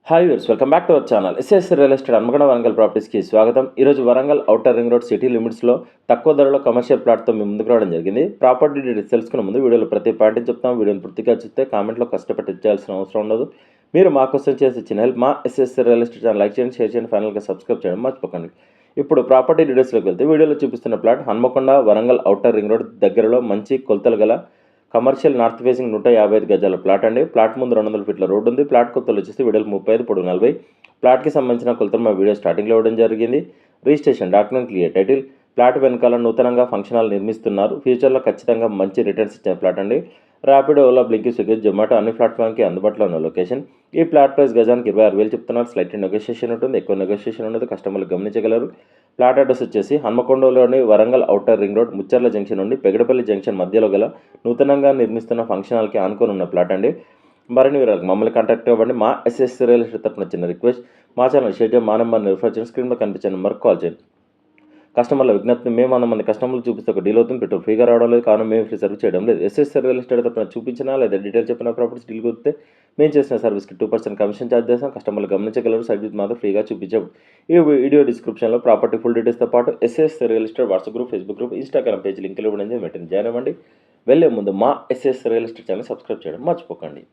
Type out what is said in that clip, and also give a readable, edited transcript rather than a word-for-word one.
Hi viewers, welcome back to our channel. SS real estate Hanamkonda Warangal ప్రాపర్టీస్కి స్వాగతం. ఈరోజు Warangal outer ring road city లిమిట్స్లో తక్కువ ధరలో కమర్షియల్ ప్లాట్తో మేము ముందుకు రావడం జరిగింది. ప్రాపర్టీ డీటెయిల్స్ తెలుసుకునే ముందు వీడియోలో ప్రతి పాయింట్ చెప్తాం. వీడియోని పూర్తిగా చూస్తే కామెంట్లో కష్టపడి చేయాల్సిన అవసరం ఉండదు. మీరు మా కోసం చేసే చిన్న హెల్ప్. మా SS real estate channel like చేయండి, షేర్ చేయండి, ఫైనల్గా సబ్స్క్రైబ్ చేయడం మర్చిపోకండి. ఇప్పుడు ప్రాపర్టీ డీటెయిల్స్లోకి వెళ్తే వీడియోలో చూపిస్తున్న plot Hanamkonda Warangal outer ring road దగ్గరలో మంచి కొలతలు గల కమర్షియల్ నార్త్ ఫేసింగ్ 155 గజాల ప్లాట్ అండి. ప్లాట్ ముందు 200 ఫీట్ల రోడ్డు ఉంది. ప్లాట్ కొలతలు వచ్చేసి వీడియోలు 35, పొడవు 40. ప్లాట్కి సంబంధించిన కొలతలు మా వీడియో స్టార్టింగ్లో ఇవ్వడం జరిగింది. Registration document clear title. Plot వెనకాల నూతనంగా ఫంక్షన్ హాల్ నిర్మిస్తున్నారు. ఫ్యూచర్లో ఖచ్చితంగా మంచి రిటర్న్స్ ఇచ్చే ప్లాట్ అండి. ర్యాపిడో, ఓలా, బ్లింకీ, స్విగ్గీ, జొమాటో అన్ని ప్లాట్ఫామ్కి అందుబాటులో ఉన్న లొకేషన్. ఈ ప్లాట్ ప్రైస్ గజానికి 26,000 చెప్తున్నారు. స్లైట్ నెగోషియేషన్ ఉంటుంది, ఎక్కువ నెగోషియేషన్ ఉండదు, కస్టమర్లు గమనించగలరు. ప్లాట్ అడ్రస్ వచ్చేసి హన్మకొండలోని Warangal outer ring road Mucherla junction నుండి పెగడపల్లి జంక్షన్ మధ్యలో గల నూతనంగా నిర్మిస్తున్న ఫంక్షన్ హాల్కి ఆనుకొని ఉన్న ప్లాట్ అండి. మరిన్ని వివరాలకు మమ్మల్ని కాంటాక్ట్ అవ్వండి. మా ఎస్ఎస్ రియల్ ఎస్టేట్ తరపున చిన్న రిక్వెస్ట్, మా ఛానల్ షేర్ చేయండి, మా నెంబర్ని రిఫర్ చేయండి, స్క్రీన్లో కనిపించే నెంబర్కి కాల్ చేయండి. కస్టమర్ల విజ్ఞప్తి, మేము 100 మంది కస్టమర్లు చూపిస్తే ఒక డీల్ అవుతుంది, పెట్రోల్ ఫ్రీగా రావడం లేదు, కారణం మేము ఫ్రీ సర్వీస్ చేయడం లేదు. ఎస్ఎస్ రియల్ ఎస్టేట్ తరపున చూపించినా లేదా డీటెయిల్ చెప్పిన ప్రాపర్టీస్ డీల్ కుదిరితే మేము చేసిన సర్వీస్కి 2% కమిషన్ ఛార్జ్ చేస్తాం. కస్టమర్లు గమనించగలరు, సర్వీస్ మాత్రం ఫ్రీగా చూపించాము. ఈ వీడియో డిస్క్రిప్షన్లో ప్రాపర్టీ ఫుల్ డీటెయిల్స్తో పాటు SS real estate WhatsApp group, Facebook group, Instagram page లింకులు ఇవ్వడం వెంటనే జాయిన్ అవ్వండి. వెళ్ళే ముందు మా SS real estate channel subscribe చేయడం మర్చిపోకండి.